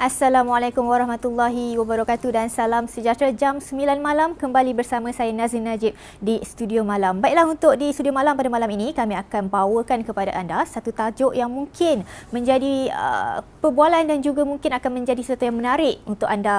Assalamualaikum warahmatullahi wabarakatuh dan salam sejahtera. Jam 9 malam kembali bersama saya Nazrin Najib di Studio Malam. Baiklah, untuk di Studio Malam pada malam ini kami akan bawakan kepada anda satu tajuk yang mungkin menjadi perbualan dan juga mungkin akan menjadi sesuatu yang menarik untuk anda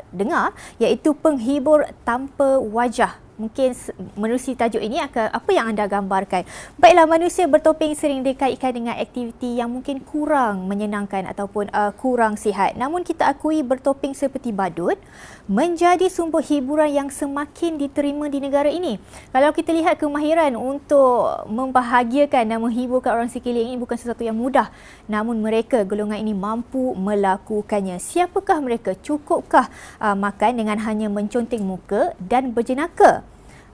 dengar, iaitu penghibur tanpa wajah. Mungkin menerusi tajuk ini apa yang anda gambarkan? Baiklah, manusia bertopeng sering dikaitkan dengan aktiviti yang mungkin kurang menyenangkan ataupun kurang sihat. Namun kita akui bertopeng seperti badut menjadi sumber hiburan yang semakin diterima di negara ini. Kalau kita lihat kemahiran untuk membahagiakan dan menghiburkan orang sekeliling ini bukan sesuatu yang mudah. Namun mereka, golongan ini mampu melakukannya. Siapakah mereka? Cukupkah makan dengan hanya menconteng muka dan berjenaka?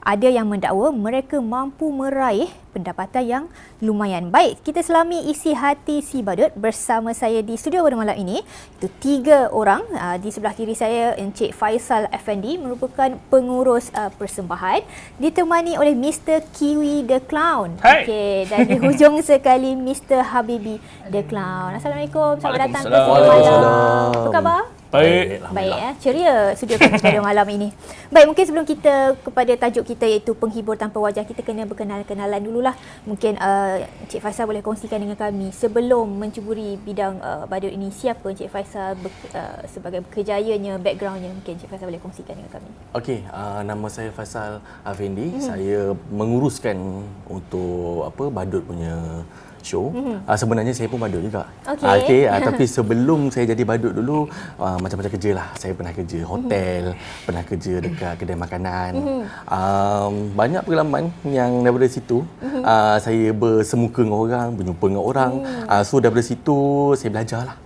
Ada yang mendakwa mereka mampu meraih pendapatan yang lumayan. Baik, kita selami isi hati si badut bersama saya di studio pada malam ini. Itu 3 orang. Di sebelah kiri saya Encik Faisal Effendi merupakan pengurus persembahan, ditemani oleh Mr. Kiwi the Clown. Hai. Okey, dan di hujung sekali Mr. Habibi the Clown. Assalamualaikum. Selamat datang ke studio Waalaikumsalam. malam. Apa khabar? Baik. Baik, ceria studio kami pada malam ini. Baik, mungkin sebelum kita kepada tajuk kita iaitu penghibur tanpa wajah, kita kena berkenalan dululah. Mungkin Encik Faisal boleh kongsikan dengan kami sebelum mencuburi bidang badut ini, siapa Encik Faisal sebagai kerjayanya, backgroundnya, mungkin Encik Faisal boleh kongsikan dengan kami. Okey, nama saya Faisal Effendi. Saya menguruskan untuk badut punya show. Sebenarnya saya pun badut juga. Okey. Tapi sebelum saya jadi badut dulu, macam-macam kerja lah. Saya pernah kerja hotel, pernah kerja dekat kedai makanan. Banyak pengalaman yang daripada situ saya bersemuka dengan orang, berjumpa dengan orang. So daripada situ saya belajar lah.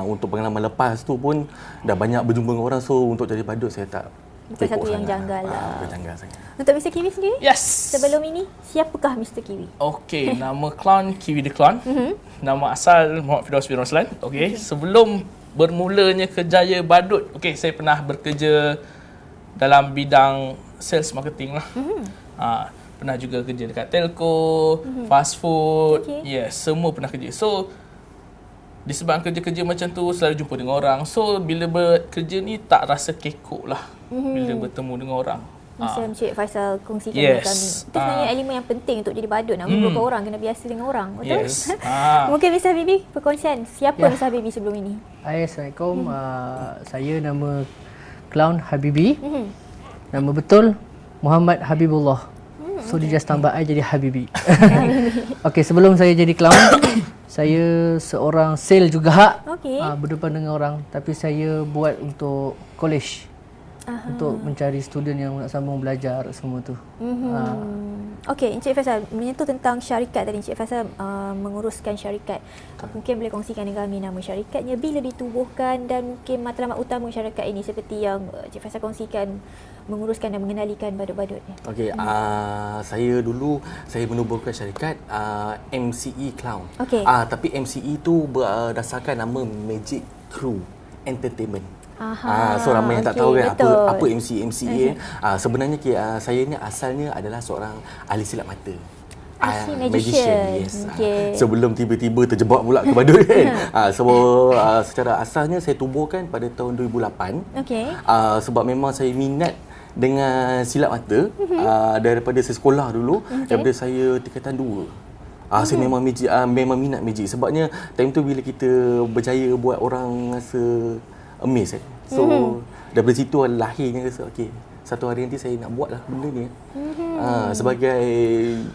Untuk pengalaman lepas tu pun dah banyak berjumpa dengan orang. So untuk jadi badut saya tak Bukan satu yang janggal lah. Bukan janggal sangat. Untuk Mr. Kiwi sendiri? Yes. Sebelum ini, siapakah Mr. Kiwi? Okey, nama clown Kiwi the Clown. Nama asal Muhammad Firdaus bin Roslan. Okey, sebelum bermulanya kerjaya badut, okey, saya pernah bekerja dalam bidang sales marketing lah. Pernah juga kerja dekat telco, fast food. Yes, semua pernah kerja. So disebabkan kerja-kerja macam tu selalu jumpa dengan orang. So bila bekerja ni tak rasa kekok lah bila bertemu dengan orang. Macam Encik Faisal kongsikan dengan kami. Itu sebenarnya elemen yang penting untuk jadi badut. Nak menghibur orang, kena biasa dengan orang. Betul? Yes. Mungkin Mr. Habibi perkongsian. Siapa Mr. Habibi sebelum ini? Hai, Assalamualaikum. Saya nama Clown Habibi. Nama betul Muhammad Habibullah. So dia just tambah I jadi Habibi. Okey, sebelum saya jadi clown, saya seorang sale juga. Berdepan dengan orang, tapi saya buat untuk college. Untuk mencari student yang nak sambung belajar semua tu. Okey, Encik Faisal menyentuh tentang syarikat tadi. Encik Faisal menguruskan syarikat. Mungkin boleh kongsikan dengan kami nama syarikatnya, bila ditubuhkan dan mungkin matlamat utama syarikat ini seperti yang Encik Faisal kongsikan, menguruskan dan mengendalikan badut-badut ni. Okey, saya dulu saya menubuhkan syarikat MCE Clown. Tapi MCE tu berdasarkan nama Magic Crew Entertainment. So ramai yang tak tahu kan apa MCE. Sebenarnya saya ni asalnya adalah seorang ahli silap mata. Magician. Yes. Sebelum tiba-tiba terjebak pula ke badut kan. Secara asalnya saya tubuhkan pada tahun 2008. Sebab memang saya minat dengan silap mata daripada saya sekolah dulu, daripada saya tingkatan 2. Saya memang minat magic. Sebabnya time tu bila kita berjaya buat orang rasa amazed. So daripada situ lahirnya rasa okey, satu hari nanti saya nak buat lah benda ni sebagai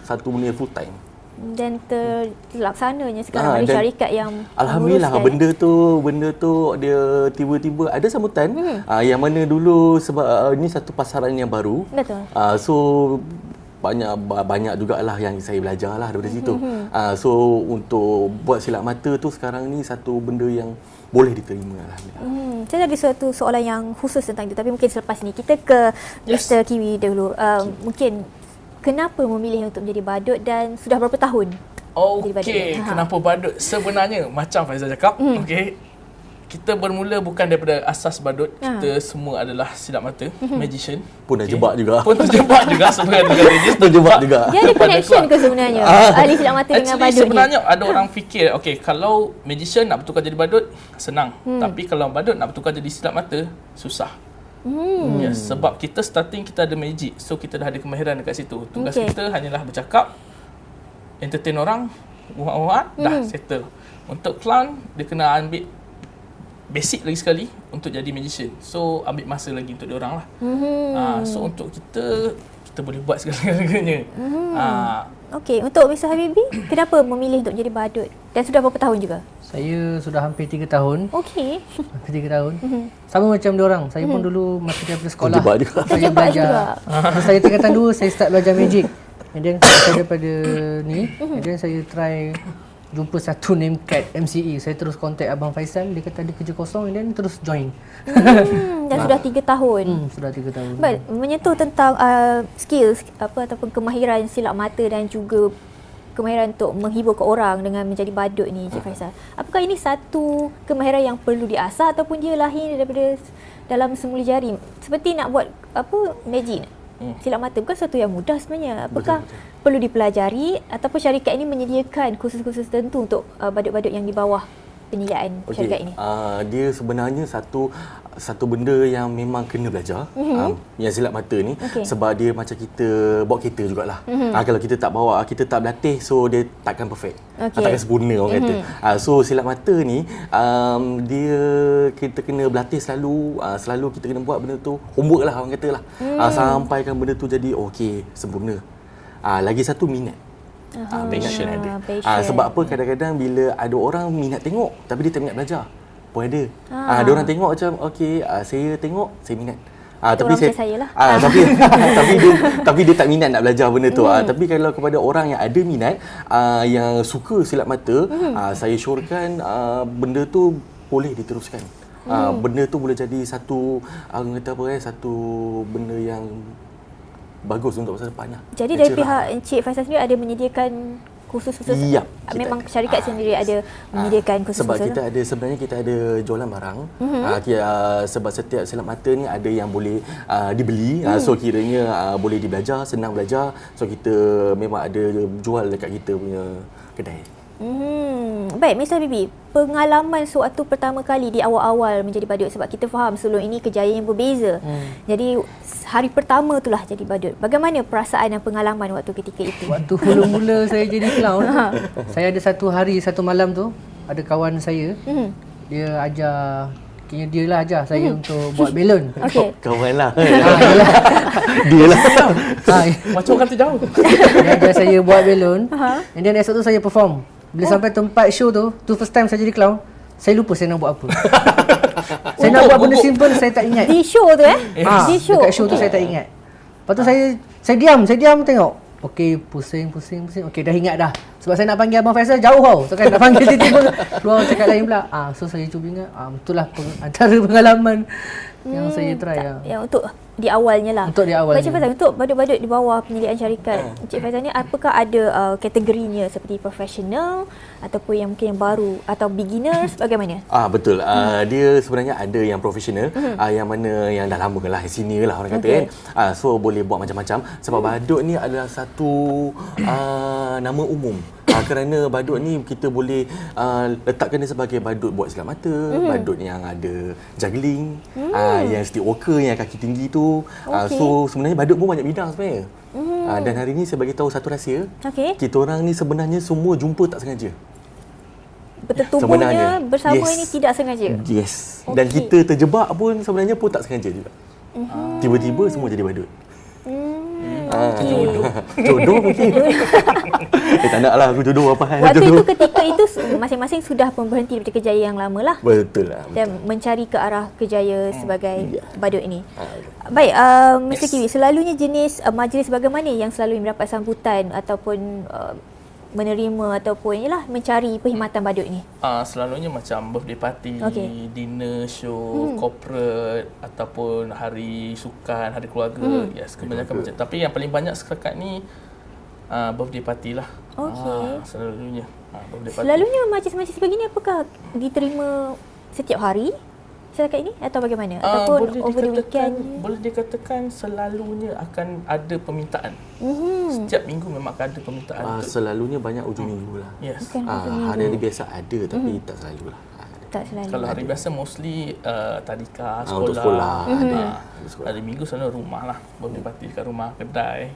satu benda full time. Dan terlaksananya sekarang ada syarikat yang alhamdulillah benda tu dia tiba-tiba ada sambutan yang mana dulu sebab ini satu pasaran yang baru. Betul. So banyak jugalah yang saya belajar lah daripada situ. So untuk buat silap mata tu sekarang ni satu benda yang boleh diterima alhamdulillah. Saya ada suatu soalan yang khusus tentang itu, tapi mungkin selepas ni kita ke Mr. Kiwi dulu. Mungkin kenapa memilih untuk menjadi badut dan sudah berapa tahun? Okey, kenapa badut? Sebenarnya macam Faizal cakap, okey, kita bermula bukan daripada asas badut. Kita semua adalah silap mata, magician. Pun dah jebak juga. Pun terjebak juga sebenarnya dengan Regis. Terjebak juga. Dia ada connection ke sebenarnya? Ahli silap mata dengan badut ni? Sebenarnya ada orang fikir, okay, kalau magician nak bertukar jadi badut, senang. Tapi kalau badut nak bertukar jadi silap mata, susah. Ya, sebab kita starting kita ada magic. So kita dah ada kemahiran dekat situ. Tugas kita hanyalah bercakap, entertain orang, buat dah settle. Untuk clown, dia kena ambil basic lagi sekali untuk jadi magician. So ambil masa lagi untuk diorang lah. So untuk kita boleh buat segala-galanya. Okey, untuk Mr. Habibie, kenapa memilih untuk jadi badut? Dan sudah berapa tahun juga? Saya sudah hampir 3 tahun. Okey. Hampir 3 tahun. Sama macam diorang. Saya pun dulu masa daripada sekolah. Terjebak juga. Saya belajar. Masa saya tingkatan 2, saya start belajar magic. And then saya daripada ni, and then saya try jumpa satu name card MCE. Saya terus contact Abang Faisal, dia kata ada kerja kosong, and then terus join. Dan sudah 3 tahun. Sudah 3 tahun. Baik, menyentuh tentang skills ataupun kemahiran silap mata dan juga kemahiran untuk menghibur ke orang dengan menjadi badut ni, Cik Faisal. Apakah ini satu kemahiran yang perlu diasah ataupun dia lahir daripada dalam semula jari? Seperti nak buat magic, silap mata bukan sesuatu yang mudah sebenarnya. Apakah perlu dipelajari ataupun syarikat ini menyediakan kursus-kursus tertentu untuk badut-badut yang di bawah penyediaan syarikat ini? Dia sebenarnya satu benda yang memang kena belajar, yang silap mata ni, sebab dia macam kita bawa kereta jugalah. Kalau kita tak bawa, kita tak berlatih, so dia takkan perfect, takkan sempurna orang kata. So silap mata ni kita kena berlatih selalu kita kena buat benda tu, homework lah orang kata lah, sampaikan benda tu jadi okey, sempurna. Lagi satu minat. Passion ada. Sebab apa, kadang-kadang bila ada orang minat tengok tapi dia tak minat belajar pun ada. Ada orang tengok macam okey, saya tengok, saya minat. Tapi saya lah. tapi dia tak minat nak belajar benda tu. Tapi kalau kepada orang yang ada minat, yang suka silap mata, saya syorkan benda tu boleh diteruskan. Benda tu boleh jadi satu satu benda yang bagus untuk masa depan lah. Jadi dari pihak Encik Faisal sendiri ada menyediakan kursus-kursus? Ya, memang syarikat sendiri ada menyediakan kursus-kursus? Sebab sebenarnya kita ada jualan barang. Sebab setiap silap mata ni ada yang boleh dibeli. So kiranya boleh dibelajar, senang belajar. So kita memang ada jual dekat kita punya kedai. Baik, Mr. Habibie, pengalaman sewaktu pertama kali di awal-awal menjadi badut, sebab kita faham sebelum ini kejayaan yang berbeza. Jadi hari pertama itulah jadi badut. Bagaimana perasaan dan pengalaman waktu ketika itu? Waktu mula-mula saya jadi clown, saya ada satu malam tu, ada kawan saya, dia ajar, kira dia lah ajar saya untuk buat belon. Okey. Kawan lah. Dia lah. Macam orang tu jauh. Dia ajar saya buat belon, and then esok tu saya perform. Bila sampai tempat show tu first time saya jadi clown, saya lupa saya nak buat apa. Saya nak buat benda simple, saya tak ingat. Di show tu di show? Dekat show tu saya tak ingat. Lepas tu saya diam tengok. Okey, pusing. Okey, dah ingat dah. Sebab saya nak panggil Abang Faisal jauh tau. So kan nak panggil tiba-tiba keluar cakap lain pula. So saya cuba ingat. Itulah antara pengalaman yang saya try. Yang untuk di awalnya lah. Untuk di awalnya. Encik Faisal, untuk badut-badut di bawah penyediaan syarikat, Encik Faisal ni apakah ada kategorinya seperti profesional ataupun yang mungkin yang baru atau beginners, bagaimana? Betul. Dia sebenarnya ada yang profesional, yang mana yang dah lama lah, senior lah orang kata kan. So boleh buat macam-macam. Sebab badut ni adalah satu nama umum. Kerana badut ni kita boleh letakkan dia sebagai badut buat silap mata, badut yang ada juggling, yang stick walker, yang kaki tinggi tu. So sebenarnya badut pun banyak bidang sebenarnya. Dan hari ni saya bagi tahu satu rahsia. Kita orang ni sebenarnya semua jumpa tak sengaja. Bertetubuhnya bersama ini tidak sengaja. Yes. Dan kita terjebak pun sebenarnya pun tak sengaja juga. Tiba-tiba semua jadi badut. Jodoh mungkin. Tak nak lah aku jodoh apa hal. Waktu itu ketika itu masing-masing sudah berhenti dari kejayaan yang lama lah. Betul lah. Dan mencari ke arah kejaya sebagai badut ini. Baik, Mr. Kiwi, selalunya jenis majlis bagaimana yang selalu mendapat sambutan ataupun menerima ataupun mencari perkhidmatan badut ni? Selalunya macam birthday party, dinner, show, corporate ataupun hari sukan, hari keluarga. Yes, kebanyakan macam. Tapi yang paling banyak setakat ni birthday party lah. Selalunya birthday party. Selalunya majlis-majlis begini apakah diterima setiap hari setakat ini atau bagaimana? Ataupun over the weekend? Boleh dikatakan selalunya akan ada permintaan. Setiap minggu memang akan ada permintaan. Selalunya banyak ujung minggu lah. Yes. Hari-hari biasa ada tapi tak selalu lah. Tak selalu. Kalau hari biasa mostly tadika, sekolah. Untuk sekolah. Hari minggu selalu rumah lah. Birthday party dekat rumah, kedai.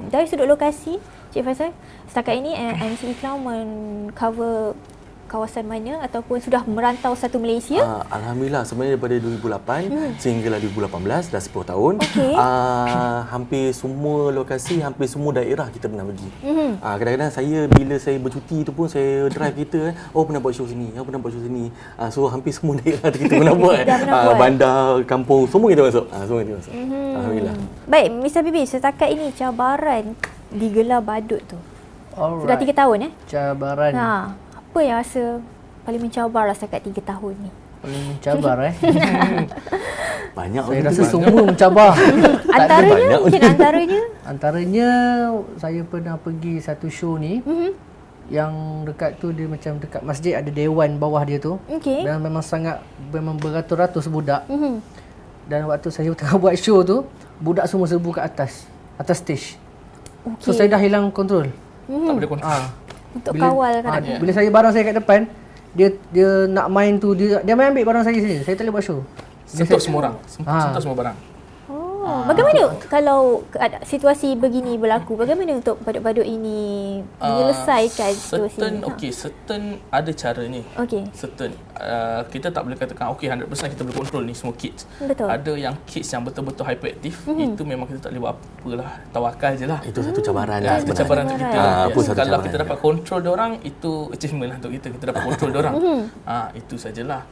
Dari sudut lokasi, Cik Faisal, setakat ini MCE Clown men-cover kawasan mana ataupun sudah merantau satu Malaysia? Alhamdulillah, sebenarnya daripada 2008 sehinggalah 2018, dah 10 tahun. Okey. Hampir semua lokasi, hampir semua daerah kita pernah pergi. Kadang-kadang bila saya bercuti tu pun saya drive kereta, pernah buat show sini, pernah buat show sini. So hampir semua daerah kita pernah buat. Bandar, kampung, semua kita masuk. Semua kita masuk. Alhamdulillah. Baik, Mr. Bibi, setakat ini cabaran digelar badut tu. Sudah 3 tahun Cabaran. Apa yang rasa paling mencabar setakat 3 tahun ni? Paling mencabar Banyak. Saya rasa semua mencabar. Antaranya, mungkin antaranya? Antaranya saya pernah pergi satu show ni. Yang dekat tu dia macam dekat masjid ada dewan bawah dia tu. Dan memang beratus-ratus budak. Dan waktu saya tengah buat show tu, budak semua serbu kat atas stage. So saya dah hilang kontrol. Tak boleh kontrol. Untuk kawal kan. Bila barang saya kat depan, dia nak main tu, dia main ambil barang saya sini. Saya tak boleh buat show. Sentuh semua orang. Sentuh semua barang. Bagaimana kalau situasi begini berlaku? Bagaimana untuk badut-badut ini menyelesaikan situasi ini? Certain ada caranya. Certain kita tak boleh katakan 100% kita boleh kontrol ni semua kids. Betul. Ada yang kids yang betul-betul hyperaktif, itu memang kita tak boleh buat apalah, tawakal je lah. Itu satu cabaran Itu cabaran untuk kita. Kalau kita dapat dia. kontrol dia orang, itu achievement lah untuk kita. Kita dapat kontrol dia orang. Itu sajalah.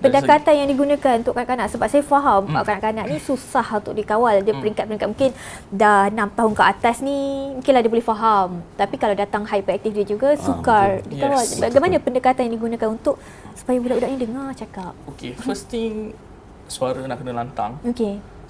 Pendekatan yang digunakan untuk kanak-kanak, sebab saya faham kanak-kanak ni susah untuk dikawal. Dia peringkat-peringkat mungkin dah 6 tahun ke atas ni mungkinlah dia boleh faham. Tapi kalau datang hyperaktif dia juga sukar dikawal. Bagaimana pendekatan yang digunakan untuk supaya budak-budak ni dengar cakap? First thing, suara nak kena lantang.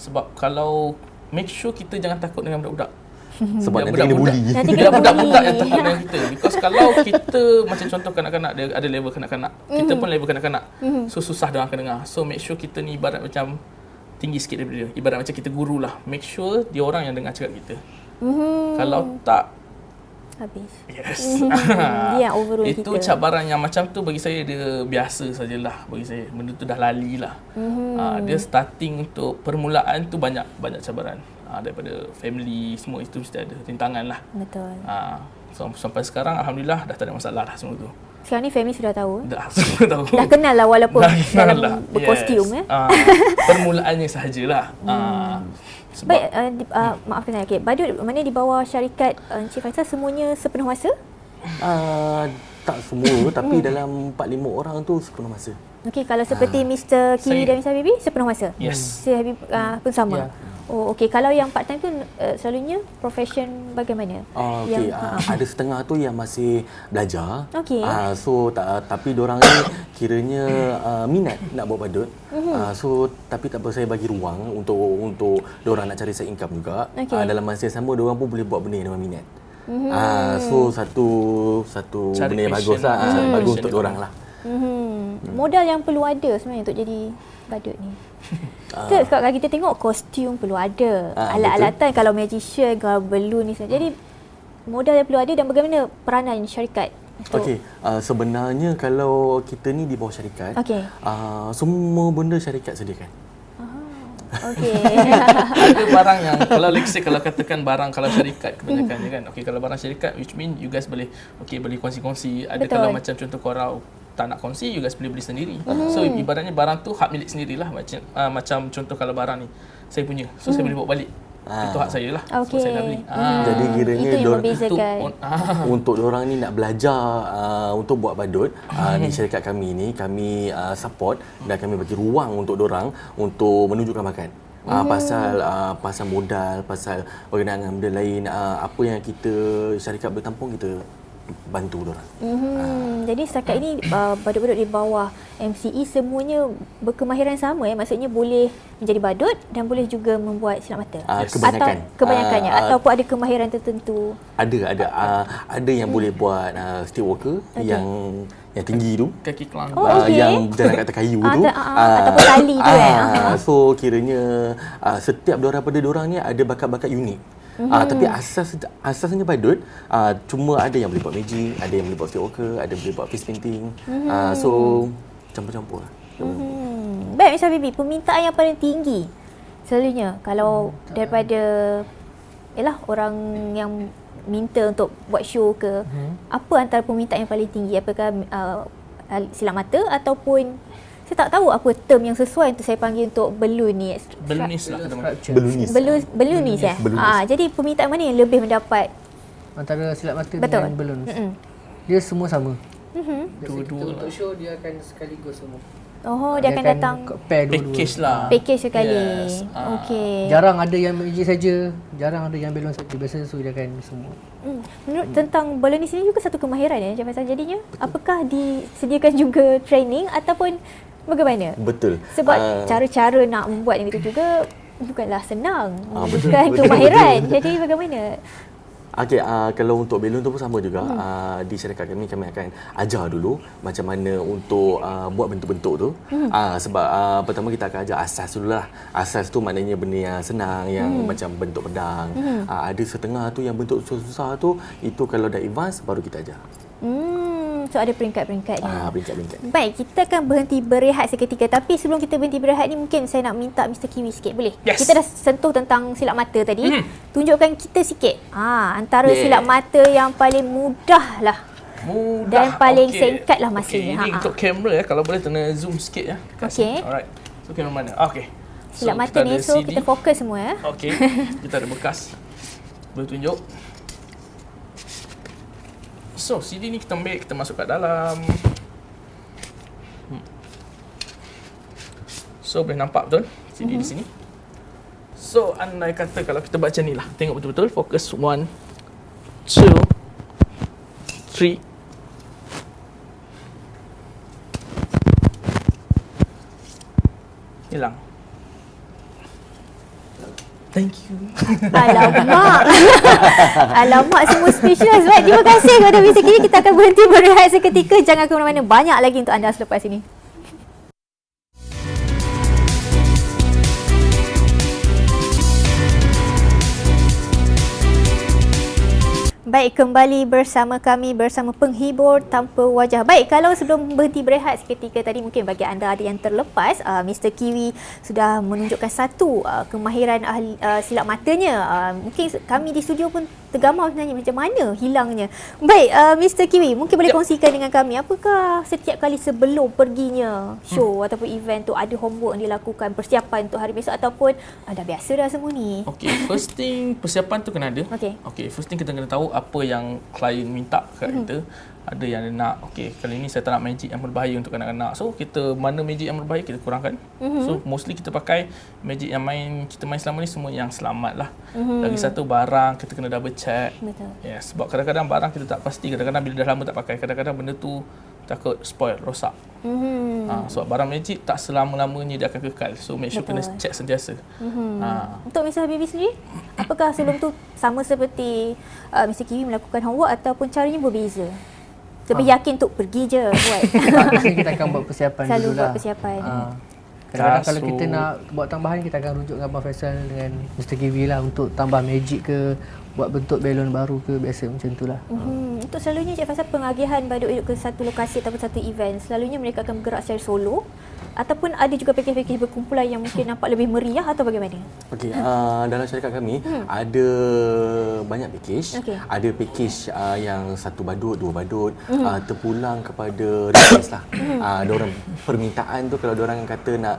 Sebab kalau make sure kita jangan takut dengan budak-budak. Sebab nanti kena bully. Dia budak-budak yang takut dengan kita. Because kalau kita macam contoh kanak-kanak, dia ada level kanak-kanak. Kita pun level kanak-kanak. So susah dia orang akan dengar. So make sure kita ni ibarat macam tinggi sikit daripada dia. Ibarat macam kita guru lah. Make sure dia orang yang dengar cakap kita. Kalau tak, habis. Yes. Dia overrule kita. Itu cabaran yang macam tu bagi saya dia biasa sajalah bagi saya. Benda tu dah lali lah. Dia starting untuk permulaan tu banyak cabaran. Daripada family, semua itu mesti ada rintangan lah. Betul. So, sampai sekarang Alhamdulillah dah tak ada masalah lah semua tu. Sekarang ni family sudah tahu? Dah, semua tahu. Dah kenal lah walaupun dalam lah. berkostum. Permulaannya sahajalah. Baik, maafkan saya. Badut mana di bawah syarikat Encik Faisal semuanya sepenuh masa? Tak semua, tapi dalam 4-5 orang tu sepenuh masa. Kalau seperti Mr. Kiwi dan Mr. Bibi sepenuh masa? Yes. Mr. Habib pun sama? Kalau yang part time tu selalunya profession bagaimana? Ada setengah tu yang masih belajar. Tapi diorang ni kiranya minat nak buat badut. Tapi tak apa, saya bagi ruang untuk diorang nak cari side income juga. Dalam masa yang sama diorang pun boleh buat benda yang minat. Satu benda yang bagus lah. Bagus untuk diorang lah. Modal yang perlu ada sebenarnya untuk jadi badut ni. Kalau kita tengok kostum perlu ada, alat-alatan kalau magician, kalau balloon ni. Jadi modal yang perlu ada dan bagaimana peranan syarikat? Sebenarnya kalau kita ni di bawah syarikat, semua benda syarikat sediakan. Ada barang yang kalau katakan barang kalau syarikat kebanyakannya kan. Kalau barang syarikat which mean you guys boleh boleh kongsi-kongsi. Ada kalau macam contoh korang tak nak kongsi, you guys boleh beli sendiri. So ibaratnya barang tu hak milik sendirilah. Macam contoh kalau barang ni saya punya, so saya boleh bawa balik. Itu hak saya lah. So saya dah beli. Jadi kiranya itu yang membezakan. Untuk diorang ni nak belajar untuk buat badut, di syarikat kami ni kami support dan kami bagi ruang untuk diorang untuk menunjukkan bakat. Pasal modal, pasal berkenaan dengan benda lain, apa yang kita syarikat boleh tampung, kita bantu diorang. Jadi setakat ini badut-badut di bawah MCE semuanya berkemahiran sama maksudnya boleh menjadi badut dan boleh juga membuat silap mata. Kebanyakan. Kebanyakannya ataupun ada kemahiran tertentu. Ada yang boleh buat street walker yang tinggi tu. Kaki clown. Yang jalan kat atas kayu tu. Ataupun tali tu So kiranya setiap daripada diorang ni ada bakat-bakat unik. Tapi asasnya badut, cuma ada yang boleh buat magic, ada yang boleh buat street walker, ada yang boleh buat face painting. So campur-campur lah. Baik Miss Habibi, permintaan yang paling tinggi selalunya kalau daripada orang yang minta untuk buat show ke, apa antara permintaan yang paling tinggi? Apakah silap mata ataupun saya tak tahu apa term yang sesuai untuk saya panggil untuk balloonist. Balloonist lah. Balloonist ya. Jadi permintaan mana yang lebih mendapat? Antara silap mata Betul. dengan balloon. Dia semua sama. Dua-dua untuk show dia akan sekaligus semua. Dia akan datang pair dua-dua. package lah. package sekali. Yes. Okey. Jarang ada yang magic saja, jarang ada yang balloon saja. Biasanya so dia akan semua. Menurut tentang balloonist ini juga satu kemahiran Encik Faisal jadinya. Apakah disediakan juga training ataupun bagaimana? Betul. Sebab cara-cara nak membuat yang itu juga bukanlah senang. Betul, Bukan betul, kemahiran. betul. Jadi bagaimana? Okey, kalau untuk balloon tu pun sama juga. Di syarikat kami akan ajar dulu macam mana untuk buat bentuk-bentuk tu. Sebab pertama kita akan ajar asas dulu lah. Asas tu maknanya benda yang senang, yang macam bentuk pedang. Ada setengah tu yang bentuk susah-susah tu, itu kalau dah advance baru kita ajar. So ada peringkat-peringkatnya. Peringkat-peringkat. Baik, kita akan berhenti berehat seketika. Tapi sebelum kita berhenti berehat ni, mungkin saya nak minta Mr. Kiwi sikit, boleh? Yes. Kita dah sentuh tentang silap mata tadi. Tunjukkan kita sikit. Antara silap mata yang paling mudah lah. Dan paling singkat lah masanya. Ini untuk kamera kalau boleh kena zoom sikit ya. Okey. Alright. So kamera mana? Okey. Silap mata ni, so kita fokus semua ya. Okey. Kita ada bekas. Boleh tunjuk. So, CD ni kita ambil, kita masuk kat dalam. So, boleh nampak betul CD di sini. So, andai kata kalau kita baca ni lah. Tengok betul-betul. Fokus. 1, 2, 3. Hilang. Thank you. Alamak. Alamak, semua speechless. Baik, terima kasih kepada Mr. Kiwi. Kita akan berhenti berehat seketika. Jangan ke mana-mana. Banyak lagi untuk anda selepas ini. Baik, kembali bersama kami bersama penghibur tanpa wajah. Baik, kalau sebelum berhenti berehat seketika tadi, mungkin bagi anda ada yang terlepas, Mr. Kiwi sudah menunjukkan satu kemahiran silap matanya. Mungkin kami di studio pun tergamar sebenarnya macam mana hilangnya. Baik, Mr. Kiwi, mungkin boleh kongsikan dengan kami, apakah setiap kali sebelum perginya show ataupun event tu ada homework yang dilakukan, persiapan untuk hari besok ataupun dah biasa dah semua ni? Okay, first thing persiapan tu kena ada. Okay, first thing kita kena tahu apa yang klien minta kat kita. Ada yang dia nak, okay, kali ni saya tak nak magic yang berbahaya untuk kanak-kanak. So, kita mana magic yang berbahaya kita kurangkan. So, mostly kita pakai magic yang kita main selama ni semua yang selamat lah. Lagi satu, barang kita kena double check. Betul. Yes, sebab kadang-kadang barang kita tak pasti. Kadang-kadang bila dah lama tak pakai, kadang-kadang benda tu takut spoil, rosak. Sebab barang magic tak selama-lamanya dia akan kekal. So, make sure kena check sentiasa. Untuk Mr. Habibi sendiri, apakah sebelum tu sama seperti Mr. Kiwi melakukan homework ataupun caranya berbeza? Tapi yakin untuk pergi je buat. Biasanya kita akan buat persiapan Selalu dulu lah. buat persiapan. Kadang-kadang kalau kita nak buat tambahan, kita akan rujuk dengan Abang Faisal dengan Mr. Kiwi lah untuk tambah magic ke, buat bentuk balon baru ke, biasa macam tu lah. Untuk selalunya Cik Faisal pengagihan badut hidup ke satu lokasi ataupun satu event, selalunya mereka akan bergerak secara solo ataupun ada juga pakej-pakej berkumpulan yang mungkin nampak lebih meriah atau bagaimana? Okey, dalam syarikat kami ada banyak pakej. Ada pakej yang satu badut, dua badut, terpulang kepada request lah. Diorang permintaan tu, kalau diorang kata nak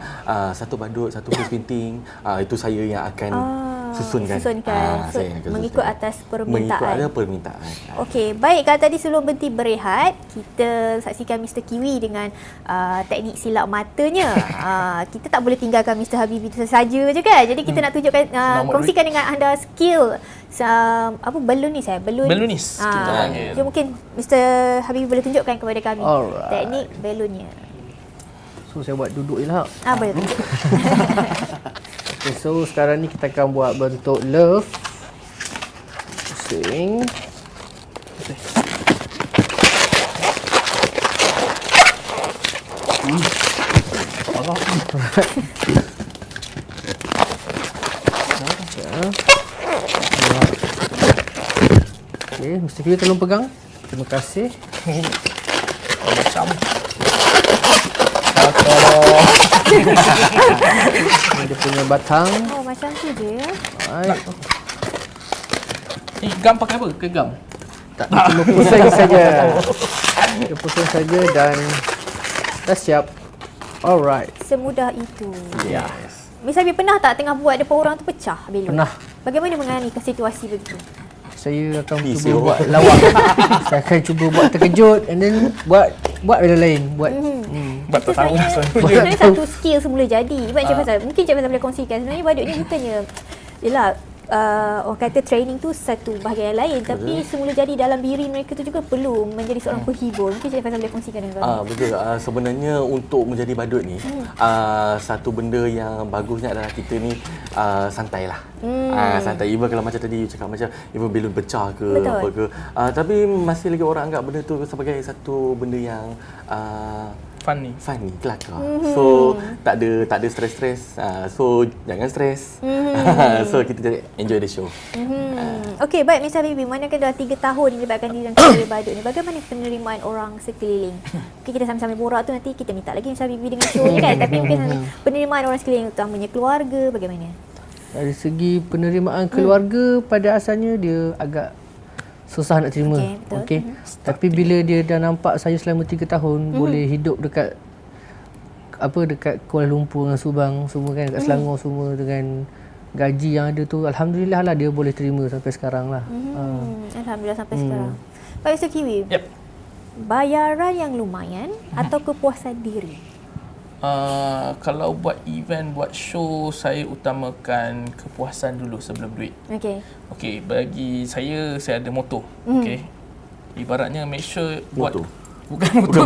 satu badut, satu face painting, itu saya yang akan susunkan. So, saya akan mengikut susunkan. atas permintaan. Mengikut ada permintaan. Okey, baik. Kalau tadi sebelum berhenti berehat, kita saksikan Mr. Kiwi dengan teknik silap matanya. Kita tak boleh tinggalkan Mr. Habibie itu saja je kan. Jadi kita nak tunjukkan, kongsikan dengan anda skill ballonis. Kita panggil. Jadi mungkin Mr. Habibie boleh tunjukkan kepada kami teknik balloonnya. So saya buat duduk je lah. Boleh tunjuk. Okay, so sekarang ni kita akan buat bentuk love. Pusing. Okay, Mr. Kiwi tolong pegang. Terima kasih. Macam Dia punya batang. Macam tu je ya. Baik. gam pakai apa? Ke gam? Tak, cuma pusing saja. Dia pusing saja dan dah siap. Alright. Semudah itu. Yes. Miss Habib pernah tak tengah buat depan orang tu pecah belon? Pernah. Bagaimana menangani situasi begitu? Saya akan PC cuba buat orang. lawak. Saya akan cuba buat terkejut and then buat benda lain. Buat Buat tak tahu. Sebenarnya satu skill semula jadi. Sebab Cik Faisal, mungkin Cik Faisal boleh kongsikan. Sebenarnya badut ni bukannya, yelah, orang kata training tu satu bahagian yang lain, tapi semula jadi dalam diri mereka tu juga perlu menjadi seorang penghibur. Mungkin Cik Faisal boleh kongsikan dengan kami. Betul. Sebenarnya untuk menjadi badut ni, satu benda yang bagusnya adalah kita ni santai lah. Santai. Even kalau macam tadi you cakap macam even belon pecah ke apa ke. Tapi masih lagi orang anggap benda tu sebagai satu benda yang Funny, kelakar. So tak ada stres-stres. So jangan stres. So kita jadi enjoy the show. Okey, baik Miss Habibie, manakala dah 3 tahun dilibatkan diri dalam kerja badut ni, bagaimana penerimaan orang sekeliling? Mungkin kita sama-sama borak tu, nanti kita minta lagi Miss Habibie dengan show ni kan. Tapi mungkin penerimaan orang sekeliling, utamanya keluarga, bagaimana? dari segi penerimaan keluarga pada asalnya dia agak susah nak terima. Okey. Tapi bila dia dah nampak saya selama 3 tahun boleh hidup dekat Kuala Lumpur dengan Subang semua kan, dekat Selangor semua dengan gaji yang ada tu, alhamdulillah lah dia boleh terima sampai sekarang lah. Alhamdulillah sampai sekarang. Pak Mr. Kiwi. Yep. Bayaran yang lumayan atau kepuasan diri? Kalau buat event, buat show, saya utamakan kepuasan dulu sebelum duit. Okey, bagi saya ada moto. Okey. Ibaratnya make sure buat bukan moto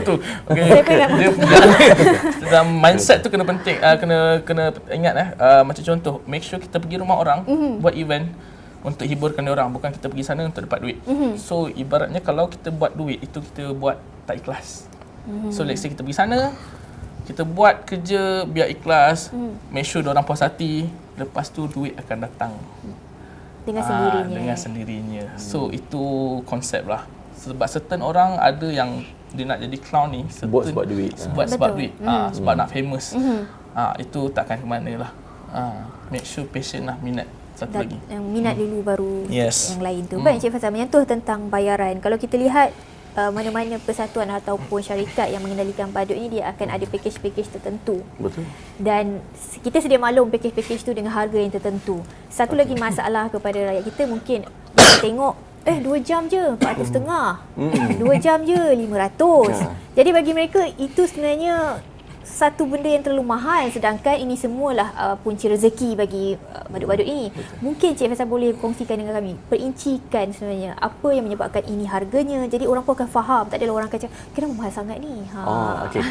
tu. Okey. Dia dalam mindset tu kena penting, kena ingat macam contoh, make sure kita pergi rumah orang buat event untuk hiburkan dia orang, bukan kita pergi sana untuk dapat duit. So ibaratnya kalau kita buat duit itu kita buat tak ikhlas. So let's say kita pergi sana, kita buat kerja biar ikhlas, make sure diorang puas hati, lepas tu duit akan datang dengan sendirinya. So itu konsep lah. Sebab certain orang ada yang dia nak jadi clown ni sebab duit. Sebab duit. Sebab nak famous. Itu takkan ke mana lah. Make sure passion lah, minat. Satu lagi. Yang minat dulu baru yang lain tu. Baik, Encik Faisal, menyentuh tentang bayaran. Kalau kita lihat mana-mana persatuan ataupun syarikat yang mengendalikan badut ni, dia akan ada package-package tertentu. Betul. Dan kita sedia maklum package-package tu dengan harga yang tertentu. Satu lagi masalah kepada rakyat kita, mungkin dia tengok 2 jam je RM450, 2 jam je RM500. Jadi bagi mereka itu sebenarnya satu benda yang terlalu mahal, sedangkan ini semualah punca rezeki bagi badut-badut ini. Mungkin Cik Faisal boleh kongsikan dengan kami, perincikan sebenarnya apa yang menyebabkan ini harganya, jadi orang pun akan faham, tak adalah orang akan cakap kenapa mahal sangat ni. Okey.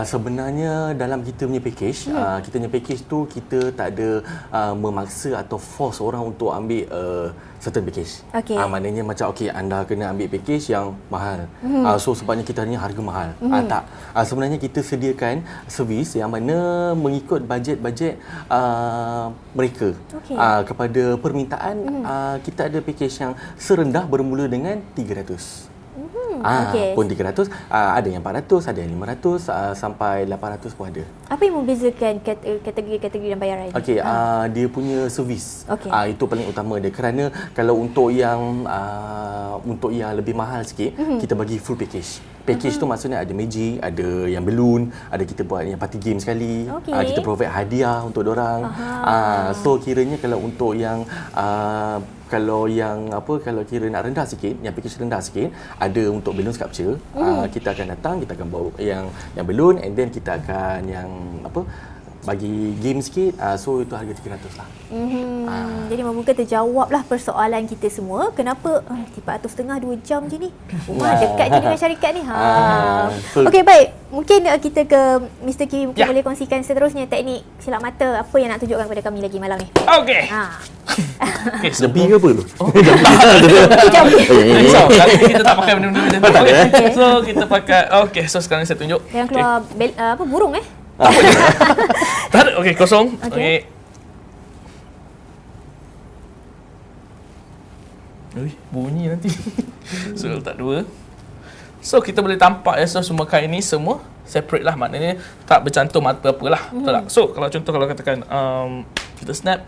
Sebenarnya dalam kita punya package, kita punya package tu kita tak ada memaksa atau force orang untuk ambil certain package. Maknanya macam anda kena ambil package yang mahal. So sebabnya kita hanya harga mahal. Tak. Sebenarnya kita sediakan servis yang mana mengikut bajet-bajet mereka. Kepada permintaan, kita ada package yang serendah bermula dengan 300. Pun 300, ada yang 400, ada yang 500, sampai 800 pun ada. Apa yang membezakan kategori dan bayaran ini? Okey, dia punya servis. Itu paling utama dia, kerana kalau untuk yang lebih mahal sikit, kita bagi full package. Package tu maksudnya ada magic, ada yang balloon, ada kita buat yang party game sekali. Kita provide hadiah untuk dorang. So kiranya kalau untuk yang kalau kira nak rendah sikit, yang package rendah sikit, ada untuk balloon sculpture. Kita akan datang, kita akan bawa yang balloon, and then kita akan yang bagi game sikit, so itu harga 300 lah. Jadi membuka terjawablah persoalan kita semua. Kenapa 450 2 jam je ni? Dekat je dengan syarikat ni. Okey, baik. Mungkin kita ke Mr. Kiwi, mungkin boleh kongsikan seterusnya teknik silap mata apa yang nak tunjukkan kepada kami lagi malam ni. Okey. Lebih ke apa tu? Kali ni kita tak pakai benda-benda macam tu. So kita pakai, so sekarang saya tunjuk. Yang keluar burung Tak ada. Okey, kosong. Okey. Bunyi nanti. So letak 2. So kita boleh tampak so semua kain ni semua separate lah, maknanya tak bercantum apa-apa lah. Betul tak? So kalau contoh kalau katakan kita snap.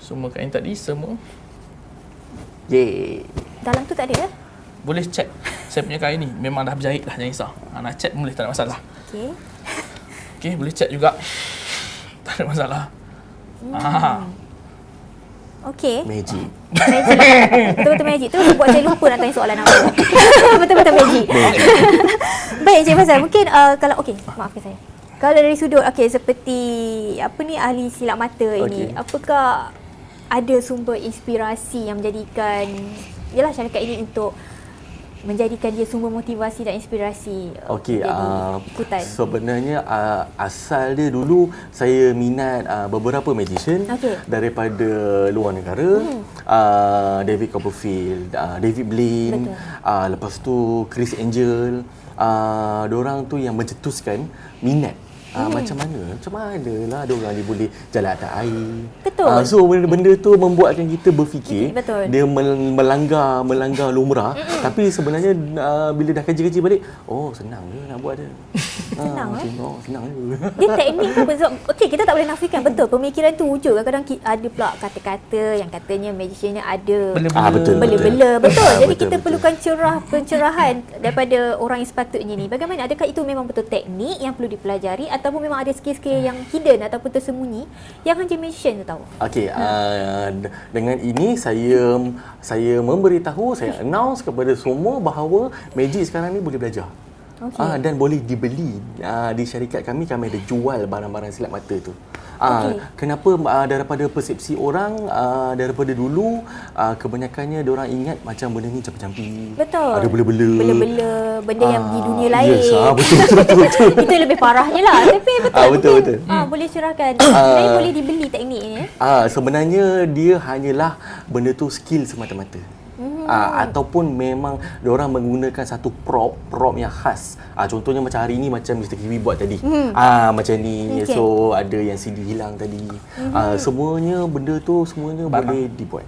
Semua kain tadi semua. Dalam tu tak ada boleh check saya punya kain ni memang dah berjahit lah, jangan risau. Nak check boleh, tak ada masalah. Okey, boleh check juga. Tak ada masalah. Okey. Magic. Betul-betul magic. Tu buat saya lupa nak tanya soalan apa. Betul-betul magic. Baik, Encik Fazal, mungkin kalau maafkan saya. Kalau dari sudut seperti ahli silap mata ini, apakah ada sumber inspirasi yang menjadikan syarikat ini untuk menjadikan dia sumber motivasi dan inspirasi? Sebenarnya asal dia dulu saya minat beberapa magician daripada luar negara. David Copperfield, David Blaine, lepas tu Chris Angel. Diorang tu yang mencetuskan minat. Macam mana lah ada orang dia boleh jalan atas air. So benda tu membuatkan kita berfikir. Dia melanggar lumrah. Tapi sebenarnya bila dah kaji-kaji balik, senang je nak buat dia. Senang je. Dia teknik apa? Kita tak boleh nafikan, betul, pemikiran tu wujud. Kadang-kadang ada pula kata-kata yang katanya magician ni ada bela-bela. Betul. Jadi kita perlukan pencerahan daripada orang yang sepatutnya ni. Bagaimana? Adakah itu memang betul teknik yang perlu dipelajari, ataupun memang ada skill-skill yang hidden ataupun tersembunyi yang hanya magician tu tahu? Dengan ini saya memberitahu, saya announce kepada semua bahawa magic sekarang ni boleh belajar. Dan boleh dibeli di syarikat kami ada jual barang-barang silap mata tu. Kenapa daripada persepsi orang daripada dulu kebanyakannya diorang ingat macam benda ni campi-campi. Betul. Ada bela-bela. Benda yang di dunia lain. Betul. Itu lebih parahnya lah. Tapi betul. Boleh cerahkan. Sebenarnya boleh dibeli teknik ni. Sebenarnya dia hanyalah benda tu skill semata-mata. Ataupun memang diorang menggunakan satu prop yang khas. Contohnya macam hari ni macam Mr. Kiwi buat tadi. Macam ni. So ada yang CD hilang tadi. Semuanya benda tu boleh dibuat.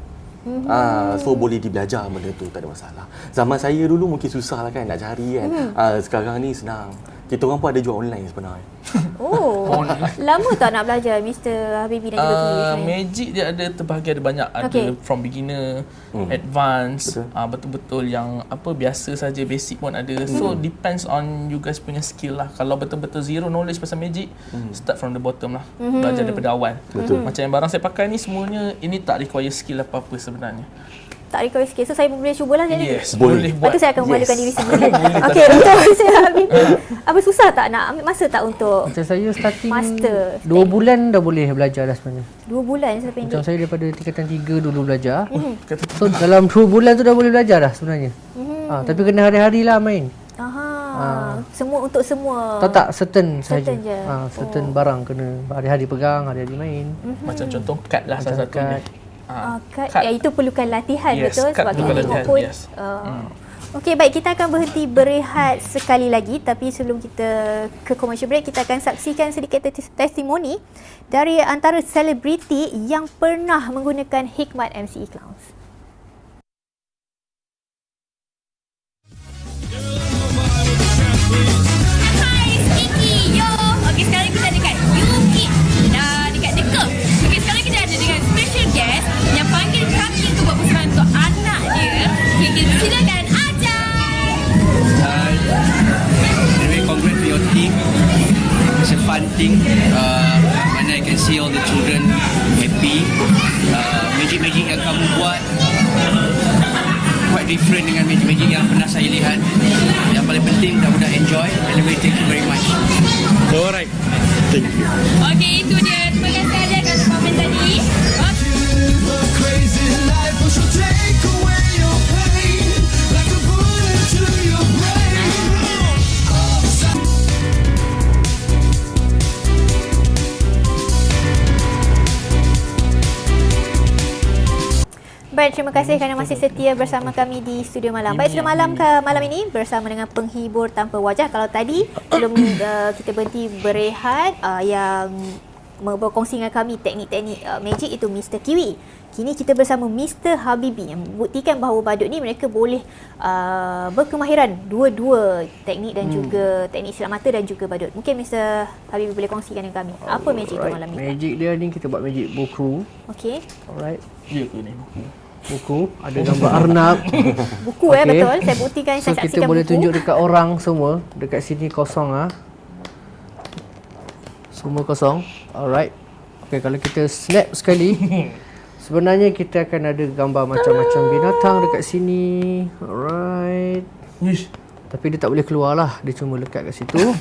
So boleh dibelajar benda tu, tak ada masalah. Zaman saya dulu mungkin susah lah kan nak cari kan. Sekarang ni senang. Kita orang pun ada jual online sebenarnya. Lama tak nak belajar Mr. Habibie dan juga Kiwi? Magic dia ada terbahagi, ada banyak. Ada from beginner, advance, betul-betul yang biasa saja, basic pun ada. So depends on you guys punya skill lah. Kalau betul-betul zero knowledge pasal magic, start from the bottom lah. Belajar daripada awal. Macam yang barang saya pakai ni semuanya, ini tak require skill apa-apa sebenarnya. Tak require skill. So saya boleh cubalah jadi. Yes, boleh buat. Lepas tu saya akan memalukan diri sendiri. Okey, untuk saya Habib. Apa susah tak nak ambil masa tak untuk macam saya starting master? 2 bulan dah boleh belajar dah sebenarnya. 2 bulan sependek. Macam saya daripada tingkatan 3 dulu belajar. So dalam 2 bulan tu dah boleh belajar dah sebenarnya. Tapi kena hari-hari lah main. Semua untuk semua. Tak certain saja. Certain barang kena hari-hari pegang, hari-hari main. Macam contoh kad lah salah satunya. Kad. Itu perlukan latihan, betul? Sebab kita tengok pun. Okey, baik, kita akan berhenti berehat sekali lagi, tapi sebelum kita ke commercial break, kita akan saksikan sedikit testimoni dari antara selebriti yang pernah menggunakan hikmat MCE Clowns. magic yang kamu buat quite different dengan magic yang pernah saya lihat. Yang paling penting budak-budak enjoy. Anyway, thank you very much. Alright. Thank you. Okey, itu dia. Terima kasih ada kata komen tadi. Baik, terima kasih kerana masih setia bersama kami di Studio Malam. Baik, Studio Malam malam ini bersama dengan penghibur tanpa wajah. Kalau tadi sebelum kita berhenti berehat, yang berkongsi dengan kami teknik-teknik magic itu Mr. Kiwi. Kini kita bersama Mr. Habibi yang membuktikan bahawa badut ni mereka boleh berkemahiran dua-dua teknik dan juga teknik silat mata dan juga badut. Mungkin Mr. Habibi boleh kongsikan dengan kami. Apa magic tu malam ni? Magic dia ni kita buat magic buku. Okey. Alright. Ya ke ni? Buku ada gambar arnab. Buku betul. Saya buktikan, So saya kita saksikan boleh buku. tunjuk dekat orang semua. Dekat sini kosong Semua kosong. Alright. Okay, kalau kita snap sekali, sebenarnya kita akan ada gambar macam-macam binatang dekat sini. Alright. Wish. Tapi dia tak boleh keluar lah. Dia cuma lekat kat situ.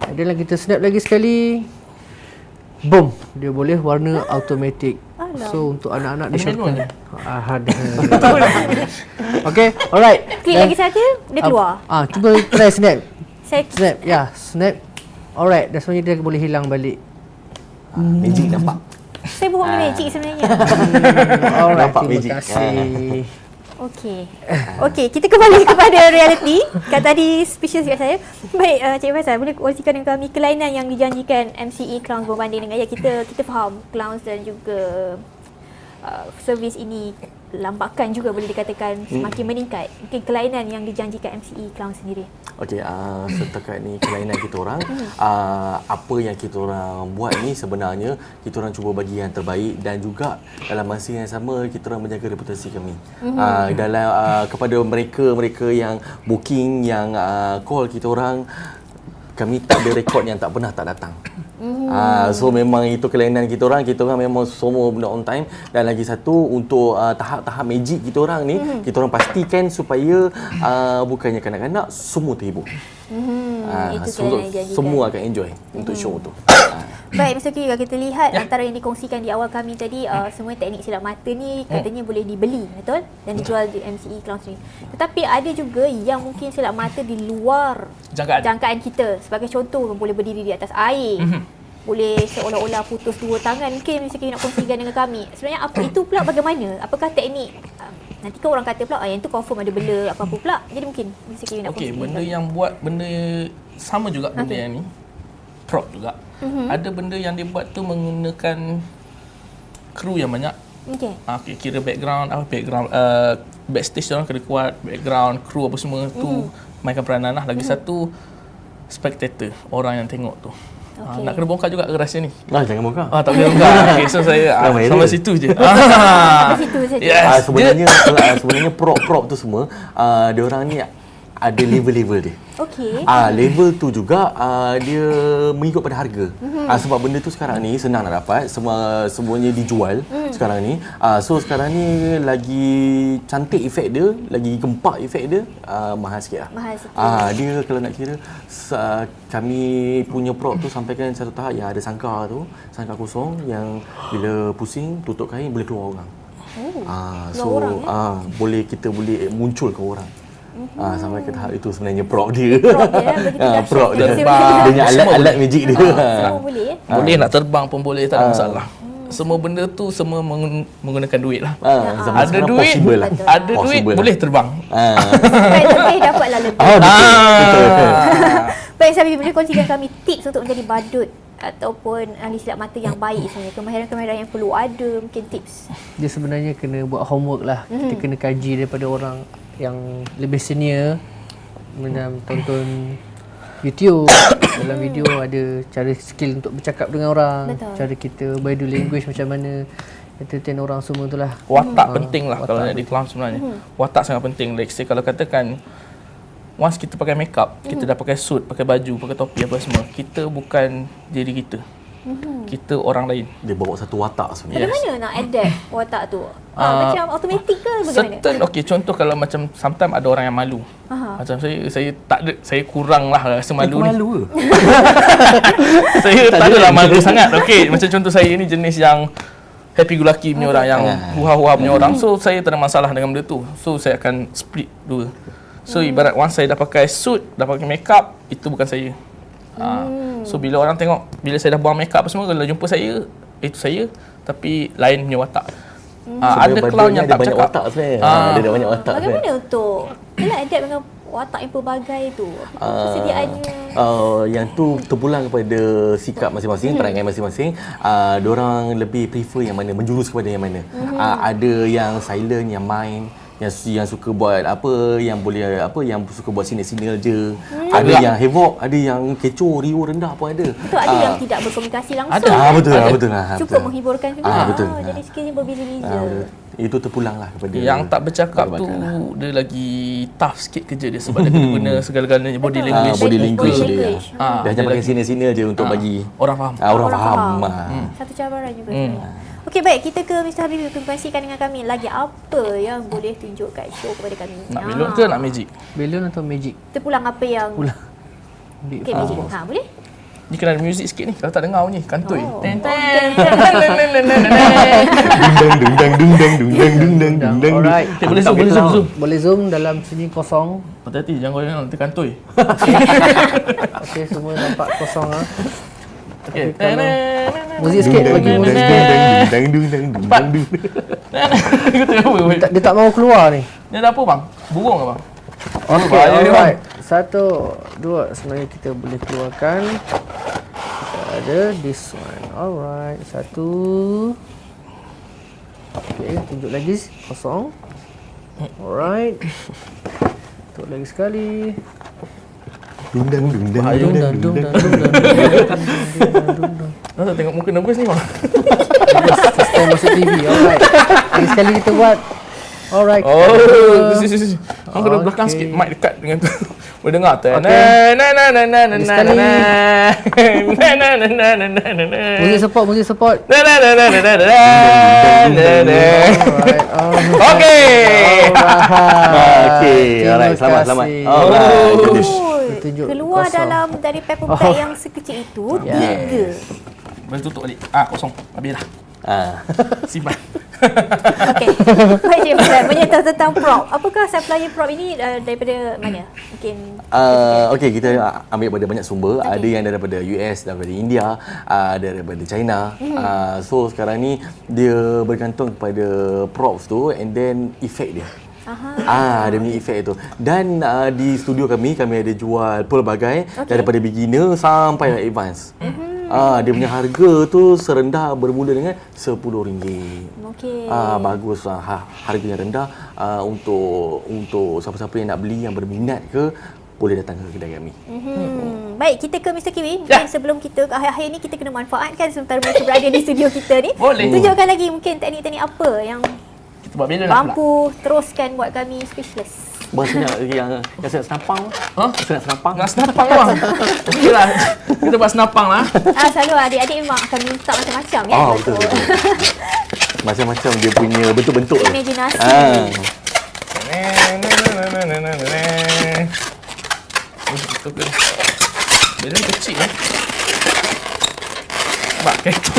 Dan lah kita snap lagi sekali. Boom. Dia boleh warna automatic. So untuk anak-anak dia manual ni? ada. Okay, alright. Klik lagi saja, dia keluar. Cuba try snap. Saya Snap, ya, snap. Alright, dah sebenarnya dia boleh hilang balik. Magic nampak. Saya buat magic sebenarnya. Alright, Nampak terima magic. kasih. Okey. Okey, kita kembali kepada realiti. Kan tadi species kat saya. Baik, Cik Faisal, boleh kongsikan dengan kami kelainan yang dijanjikan MCE Clowns berbanding dengan kita faham clowns dan juga servis ini lambakan juga boleh dikatakan semakin meningkat. Mungkin kelainan yang dijanjikan MCE Clowns sendiri. Okey, setakat ni kelainan kita orang, apa yang kita orang buat ni sebenarnya kita orang cuba bagi yang terbaik dan juga dalam masa yang sama kita orang menjaga reputasi kami. Dalam kepada mereka yang booking, yang call kita orang, kami tak ada rekod yang tak pernah tak datang. So memang itu kelainan kita orang memang semua benda on time. Dan lagi satu untuk tahap-tahap magic kita orang ni, kita orang pastikan supaya bukannya kanak-kanak, semua terhibur. Itu kelainan yang dijanjikan. Semua akan enjoy untuk show tu. Baik, Mr. Kiwi, kalau kita lihat antara yang dikongsikan di awal kami tadi, semua teknik silat mata ni katanya boleh dibeli, betul? Dan dijual di MCE Clowns ni. Tetapi ada juga yang mungkin silat mata di luar jangkaan kita. Sebagai contoh, boleh berdiri di atas air. Boleh seolah-olah putus dua tangan. Mungkin Mr. Kiwi nak kongsikan dengan kami. Sebenarnya apa itu pula bagaimana? Apakah teknik? Nanti kan orang kata pula yang tu confirm ada benda apa-apa pula. Jadi mungkin Mr. Kiwi nak kongsikan. Okey, benda yang buat benda sama juga benda yang ni. Prop juga. Ada benda yang dia buat tu menggunakan kru yang banyak. Okey. Okay, kira background backstage orang kena kuat, background kru apa semua tu mainkan peranan lah. Lagi satu spectator, orang yang tengok tu. Nak kena bongkar juga ke rahsia ni? Jangan bongkar. Tak boleh bongkar. Okay, so saya sampai situ je. Sampai situ saja. Yes. Sebenarnya prop tu semua dia orang ni ada level-level dia. Okey. Level tu juga dia mengikut pada harga. Sebab benda tu sekarang ni senang nak dapat, semuanya dijual sekarang ni. So sekarang ni lagi cantik efek dia, lagi gempak efek dia, mahal sikit lah. Mahal sikit. Dia kalau nak kira kami punya prop tu sampaikan satu tahap yang ada sangkar kosong yang bila pusing tutup kain boleh keluar orang. Boleh kita boleh muncul ke orang. Sampai ke tahap itu sebenarnya prop dia. Prop dia. Dengan alat-alat magic dia. Semua boleh. Boleh nak terbang pun boleh, tak ada masalah. Semua benda tu semua menggunakan duit lah. Ada duit, boleh terbang. Boleh dapatlah lebih. Baik, Sabi, boleh kongsikan kami tips untuk menjadi badut ataupun ahli silat mata yang baik sebenarnya. Kemahiran-kemahiran yang perlu ada, mungkin tips. Dia sebenarnya kena buat homework lah. Kita kena kaji daripada orang yang lebih senior, macam tonton YouTube. Dalam video ada cara skill untuk bercakap dengan orang. Betul. Cara kita body language macam mana, entertain orang semua tu lah. Watak penting lah kalau nak di clown sebenarnya. Watak sangat penting. Like say kalau katakan once kita pakai makeup, kita dah pakai suit, pakai baju, pakai topi apa semua, kita bukan diri kita. Kita orang lain. Dia bawa satu watak sebenarnya. Macam mana nak adapt watak tu? Macam automatik ke bagaimana? Certain, contoh kalau macam sometimes ada orang yang malu. Macam saya tak ada, saya kurang lah rasa malu ni. Malu ke? Saya tak adalah malu sangat. Macam contoh saya ni jenis yang happy go lucky punya orang, yang huha-huha punya orang. So saya tak ada masalah dengan benda tu. So saya akan split dua. So ibarat once saya dah pakai suit, dah pakai makeup, itu bukan saya. So bila orang tengok, bila saya dah buang makeup apa semua, kalau jumpa saya, itu saya, tapi lain punya watak. Ada clown yang tak banyak bercakap. watak sebenarnya. Dia ada banyak watak. Bagaimana untuk adapt dengan watak yang pelbagai tu? Persediaannya? Yang tu terpulang kepada sikap masing-masing, perangai masing-masing. Diorang lebih prefer yang mana, menjurus kepada yang mana. Ada yang silent, yang main, yang suka buat apa, yang boleh apa, yang suka buat sinil-sinil je. Ada yang havoc, ada yang kecoh, riuh rendah pun ada. Betul, ada yang tidak berkomunikasi langsung. Ada. Betul. Cukup menghiburkan juga. Betul. Jadi skillnya berbeza-beza. Itu terpulanglah kepada yang tak bercakap tu dia lagi tough sikit kerja dia, sebab dia kena guna segala-galanya body language. body language Body dia. language. Dia hanya pakai sinil-sinil je untuk bagi orang faham. orang faham. Satu cabaran juga sebenarnya. Okey, baik, kita ke Mr. Habibie untuk kongsikan dengan kami lagi apa yang boleh tunjukkan show kepada kami. Nak belon ke nak magic? Belon atau magic? Terpulang apa yang Okey, magic. Boleh? Ni kena ada muzik sikit ni. Kalau tak dengar bunyi kantoi. Alright. Boleh zoom. Boleh zoom dalam sini kosong. Hati-hati jangan kau nanti kantoi. Okey, semua nampak kosong ah. Okey. Muzik sikit, bagi muzik sikit. Dia tak mau keluar ni. Ni ada apa bang? Burung ke bang? Okey, alright. 1, 2, sebenarnya kita boleh keluarkan. Kita ada this one. Alright, 1. Okey, tunjuk lagi kosong. Alright. Tunjuk lagi sekali. Dundang. Nak tengok muka nervous ni bang. Sistem masuk TV. Alright. Lagi sekali kita buat. Alright. Sisi. Orang kena belakang sikit, mic dekat dengan tu. Boleh dengar tu. Muzik support. Alright, selamat. Keluar dalam dari paper bag yang sekecil itu 3. Boleh tutup balik. Kosong. Habis dah. Simpan. Okey. Baik, Cik Fazlan, menyentuh tentang prop. Apakah supplier prop ini daripada mana? Mungkin Okey, kita ambil daripada banyak sumber. Ada yang daripada US, daripada India, daripada China. So sekarang ni dia bergantung kepada props tu and then effect dia. Dia punya efek tu. Dan di studio kami ada jual pelbagai daripada beginner sampai advance. Dia punya harga tu serendah bermula dengan RM10. okey. Bagus harga yang rendah untuk siapa-siapa yang nak beli, yang berminat ke, boleh datang ke kedai kami. Baik, kita ke Mr. Kiwi. Mungkin sebelum kita ke akhir-akhir ni, kita kena manfaatkan sementara mereka berada di studio kita ni. Boleh. Tunjukkan lagi mungkin teknik-teknik apa yang Kita buat bela lah. mampu teruskan buat kami speechless. Bahasanya yang saya senapang. Saya nak senapang. Nak senapang bang. Okey lah. Kita buat senapang lah. Selalu adik-adik memang akan minta macam-macam ya. Betul. Macam-macam dia punya bentuk-bentuk. Imaginasi. Bela kecil lah. Sebab ketok.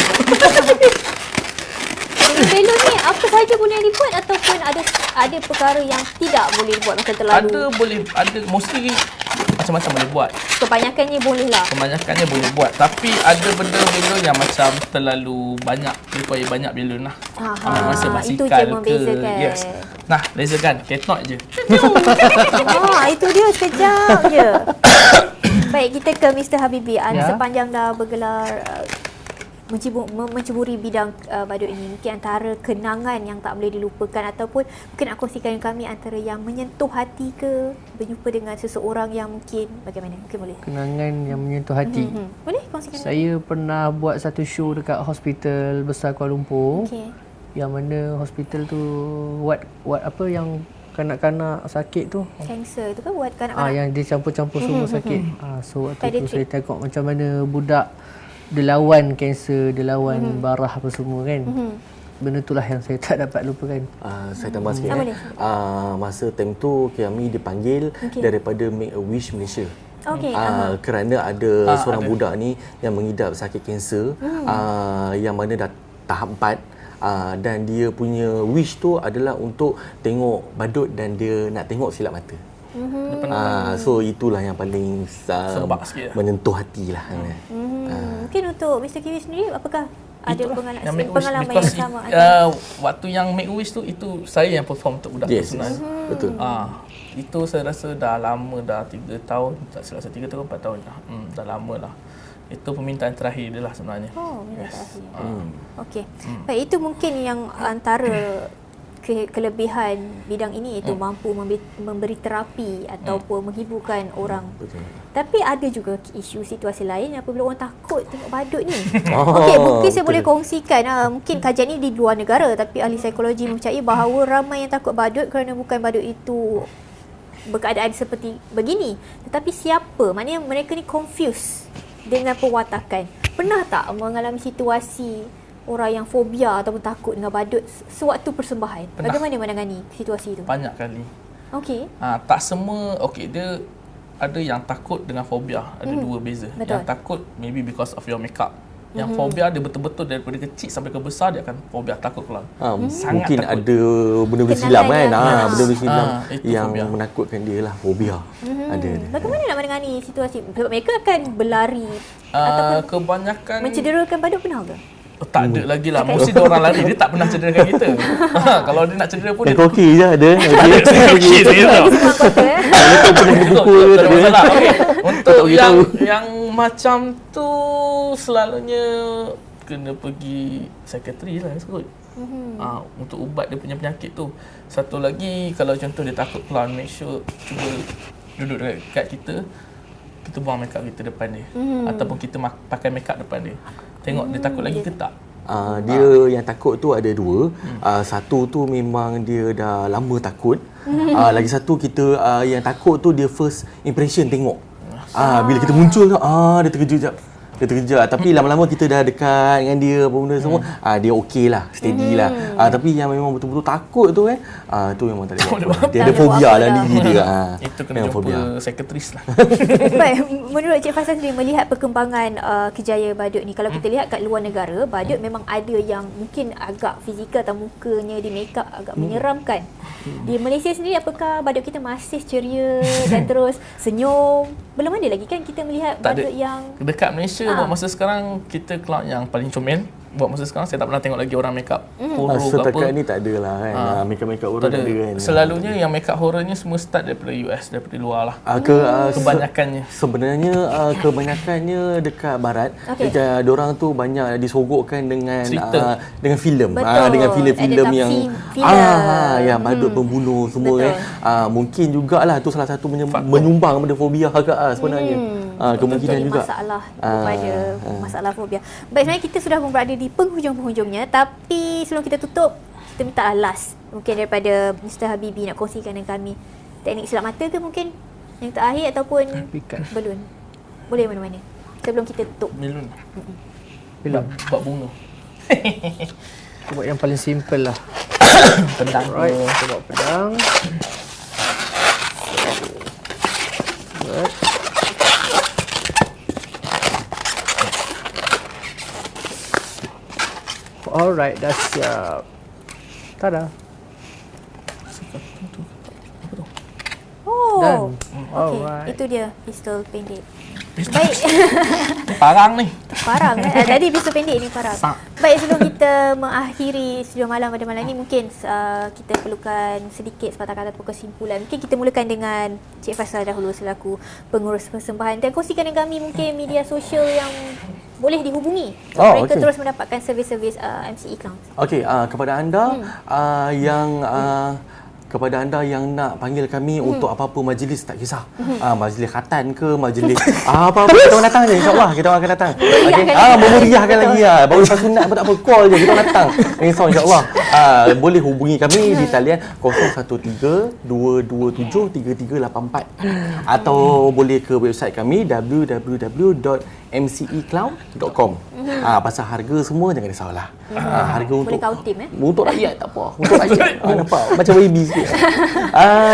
Belon ni apa sahaja boleh dibuat ataupun ada perkara yang tidak boleh dibuat macam terlalu? Ada mostly macam-macam boleh buat. Kebanyakannya boleh lah. Kebanyakannya boleh buat, tapi ada benda-benda yang macam terlalu banyak, require banyak belon lah. Masa itu je basikal ke. membezakan. Yes. Nah, bezakan ketok je. Itu dia sekejap je. Baik, kita ke Mr. Habibie. Sepanjang dah bergelar menceburi bidang badut ini, mungkin antara kenangan yang tak boleh dilupakan ataupun mungkin kongsikan kami antara yang menyentuh hati ke, berjumpa dengan seseorang yang mungkin bagaimana? Mungkin boleh. Kenangan yang menyentuh hati. Boleh kongsikan? Saya pernah buat satu show dekat Hospital Besar Kuala Lumpur. Yang mana hospital tu buat apa yang kanak-kanak sakit tu. Kanser tu kan buat kanak-kanak. Yang dia campur-campur semua sakit. So waktu tu saya tengok macam mana budak dia lawan kanser, dia lawan barah apa semua kan. Benda itulah yang saya tak dapat lupakan. Saya tambah sikit. Masa time tu kami dipanggil daripada Make a Wish Malaysia. Kerana ada seorang budak ni yang mengidap sakit kanser, yang mana dah tahap 4, dan dia punya wish tu adalah untuk tengok badut dan dia nak tengok silap mata. So itulah yang paling menyentuh hati lah. Mungkin untuk Mr. Kiwi sendiri, apakah ada pengalaman yang sama? Waktu yang Make a Wish tu, itu saya yang perform untuk budak tu sebenarnya. Betul. Itu saya rasa dah lama, dah 3 tahun, tak silap saya 3 tahun, 4 tahun dah. Dah lama lah. Itu permintaan terakhir dia lah sebenarnya. Okey. Baik, itu mungkin yang antara kelebihan bidang ini, itu mampu memberi terapi ataupun menghiburkan orang. Tapi ada juga isu situasi lain apabila orang takut tengok badut ni. Okey, mungkin saya boleh kongsikan, mungkin kajian ini di luar negara, tapi ahli psikologi mempercayai bahawa ramai yang takut badut kerana bukan badut itu berkeadaan seperti begini, tetapi siapa, maknanya mereka ni confused dengan perwatakan. Pernah tak mengalami situasi orang yang fobia ataupun takut dengan badut sewaktu persembahan? Pernah. Bagaimana menangani situasi itu? Banyak kali. Okey. Tak semua, dia ada yang takut dengan fobia, ada dua beza. Betul. Yang takut maybe because of your makeup. Yang fobia dia betul-betul daripada kecil sampai ke besar dia akan fobia, takut kelam. Mungkin takut. Ada benda-benda silap kan. Benda-benda silap yang fobia. Menakutkan dia lah, fobia. Ada. Bagaimana nak menangani situasi? Sebab mereka akan berlari ataupun kebanyakan mencederakan badut, pernah ke? Tak ada lagi lah. Mesti dia orang lari. Dia tak pernah cederakan kita. Kalau dia nak cedera pun yang koki je ada. koki je tau. Itu pun buku Tak ada masalah. Untuk yang macam tu selalunya kena pergi psikiatri lah kot. Untuk ubat dia punya penyakit tu. Satu lagi, kalau contoh dia takut clown, make sure cuba duduk dekat kita buang makeup kita depan dia. Ataupun kita pakai makeup depan dia. Tengok dia takut lagi ke tak. Dia yang takut tu ada dua. Satu tu memang dia dah lama takut. Lagi satu kita yang takut tu dia first impression tengok. Bila kita muncul tu dia terkejut sekejap. Tapi lama-lama kita dah dekat dengan dia apa benda semua, dia okey lah, steady lah. Tapi yang memang betul-betul takut tu kan, tu memang tak boleh buat. Dia ada fobia dalam diri dia. Itu kena jumpa psikiatris lah. Baik, menurut Cik Faisal sendiri melihat perkembangan kejaya badut ni, kalau kita lihat kat luar negara, badut memang ada yang mungkin agak fizikal atau mukanya di make up agak menyeramkan. Di Malaysia sendiri, apakah badut kita masih ceria dan terus senyum? Belum ada lagi kan kita melihat badut yang dekat Malaysia buat masa sekarang, kita clown yang paling comel. Buat masa sekarang saya tak pernah tengok lagi orang make up horror ke apa. Setakat ni tak ada lah kan. Make-up horror tak ada kan. Selalunya yang make up horrornya semua start daripada US, daripada luar lah. Kebanyakannya. Sebenarnya kebanyakannya dekat barat. Diorang tu banyak disogokkan dengan filem. Dengan filem-filem yang yang badut pembunuh semua kan. Mungkin jugalah tu salah satu menyumbang pada fobia agak sebenarnya. Kemungkinan juga masalah kepada masalah fobia. Baik, sebenarnya kita sudah berada di penghujung-penghujungnya, tapi sebelum kita tutup, kita minta last mungkin daripada Mr. Habibi nak kongsikan dengan kami teknik silap mata ke mungkin yang terakhir, ataupun belun. Boleh mana-mana sebelum kita tutup. Belun. Buat bunga. Kita buat yang paling simple lah. Pedang. Alright, kita buat pedang. Alright, dah siap. Tada. Oh, alright. Itu dia pistol pendek. Baik. Parang ni. Parang jadi pistol pendek ni parang. Baik, sebelum kita mengakhiri studio malam pada malam ni, mungkin kita perlukan sedikit sepatah kata kesimpulan. Mungkin kita mulakan dengan Cik Faisal dahulu selaku pengurus persembahan, dan kongsikan dengan kami mungkin media sosial yang boleh dihubungi mereka terus mendapatkan servis-servis MCE Clowns. Kepada anda kepada anda yang nak panggil kami untuk apa-apa majlis, tak kisah. Majlis khatan ke, majlis apa-apa, kita orang datang je, insya-Allah kita orang akan datang. Memeriahkan lagi. Baru lepas sunat pun tak apa, call je, kita orang datang. Insya-Allah. Boleh hubungi kami di talian 013-227-3384 atau boleh ke website kami www.mce mceclown.com. Pasal harga semua jangan risaulah. Harga untuk Boleh kau tim untuk rakyat tak apa. Untuk rakyat. Nampak macam baby sikit.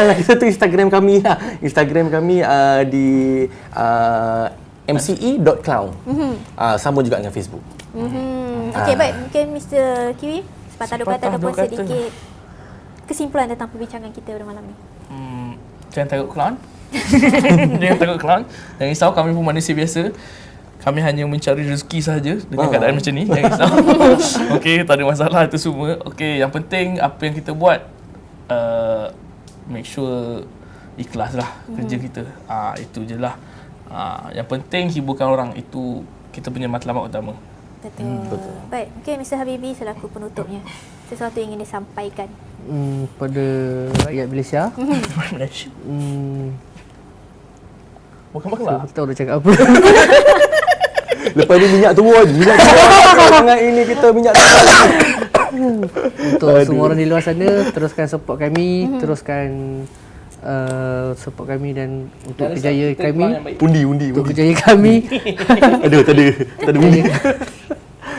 Lagi satu Instagram kami lah. Instagram kami di mce.clown. Sama juga dengan Facebook. Okey, baik. Mungkin Mr. Kiwi sepatah dua kata ataupun sedikit kesimpulan tentang perbincangan kita pada malam ni. Jangan takut clown. Jangan takut clown. Jangan risau, kami pun manusia biasa. Kami hanya mencari rezeki sahaja dengan keadaan macam ni. Jangan risau. Okey, tak ada masalah itu semua. Okey, yang penting apa yang kita buat, make sure ikhlas lah kerja kita. Itu je lah. Yang penting hiburkan orang, itu kita punya matlamat utama. Betul. Baik, mungkin Mr. Habibie selaku penutupnya, sesuatu yang ingin disampaikan pada rakyat Malaysia. Malaysia. Bukan-bukan Kita dah cakap apa. Lepas ni minyak turun. Sangat ini kita minyak turun. Untuk semua orang di luar sana, teruskan support kami, teruskan support kami dan untuk kejayaan kami. Undi. Untuk kejayaan kami. Tak ada undi.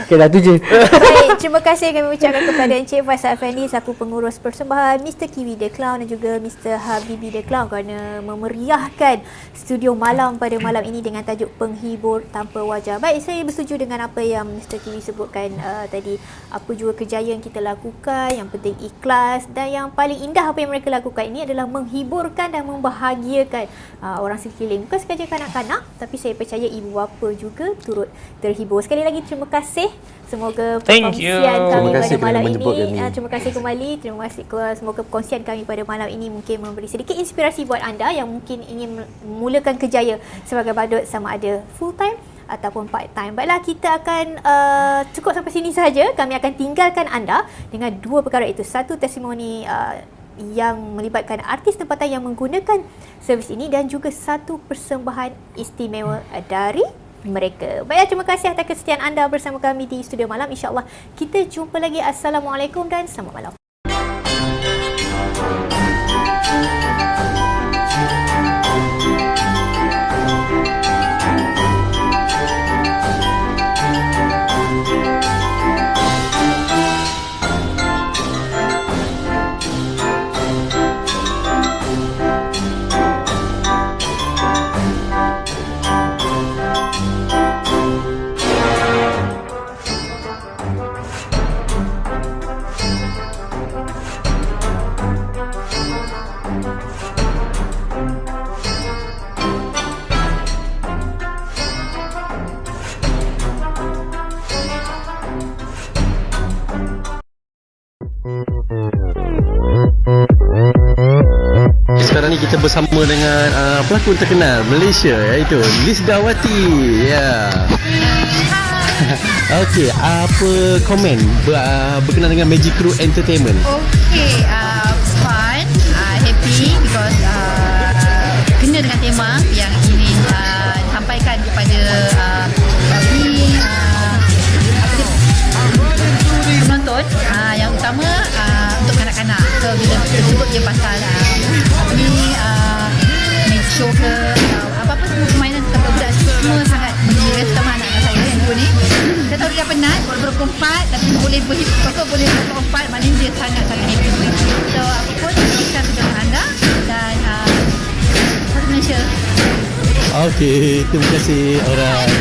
Okay, dah tu je. Baik, terima kasih kami ucapkan kepada Encik Faisal Afendi selaku pengurus persembahan Mr. Kiwi The Clown dan juga Mr. Habibie The Clown kerana memeriahkan studio malam pada malam ini dengan tajuk penghibur tanpa wajah. Baik, saya bersetuju dengan apa yang Mr. Kiwi sebutkan tadi. Apa jua kejayaan kita lakukan, yang penting ikhlas, dan yang paling indah apa yang mereka lakukan ini adalah menghiburkan dan membahagiakan orang sekeliling. Bukan sekadar kanak-kanak, tapi saya percaya ibu bapa juga turut terhibur. Sekali lagi terima kasih. Semoga perkongsian kami pada malam ini, terima kasih kembali. Terima kasih, semoga perkongsian kami pada malam ini mungkin memberi sedikit inspirasi buat anda yang mungkin ingin memulakan kerjaya sebagai badut, sama ada full time ataupun part time. Baiklah, kita akan cukup sampai sini sahaja. Kami akan tinggalkan anda dengan dua perkara itu. Satu, testimoni yang melibatkan artis tempatan yang menggunakan servis ini, dan juga satu persembahan istimewa dari mereka. Baiklah, terima kasih atas kesetiaan anda bersama kami di Studio Malam. InsyaAllah kita jumpa lagi. Assalamualaikum dan selamat malam. Sekarang ni kita bersama dengan pelakon terkenal Malaysia, iaitu Lisdawati. Ya. Okey, apa komen berkenaan dengan Magic Crew Entertainment? Okay, fun, happy because kena dengan tema yang ingin disampaikan kepada penonton. Yang utama untuk kanak-kanak. So bila kita sebut je pasal magic show ke apa-apa, semua permainan tentang budak semua sangat menggembirakan, terutama anak-anak saya yang dua ni. Saya tahu dia penat berempat, tapi boleh berempat, maknanya dia sangat-sangat happy. So apa pun kita dengan anda dan satu Malaysia. Okey, terima kasih. Alright.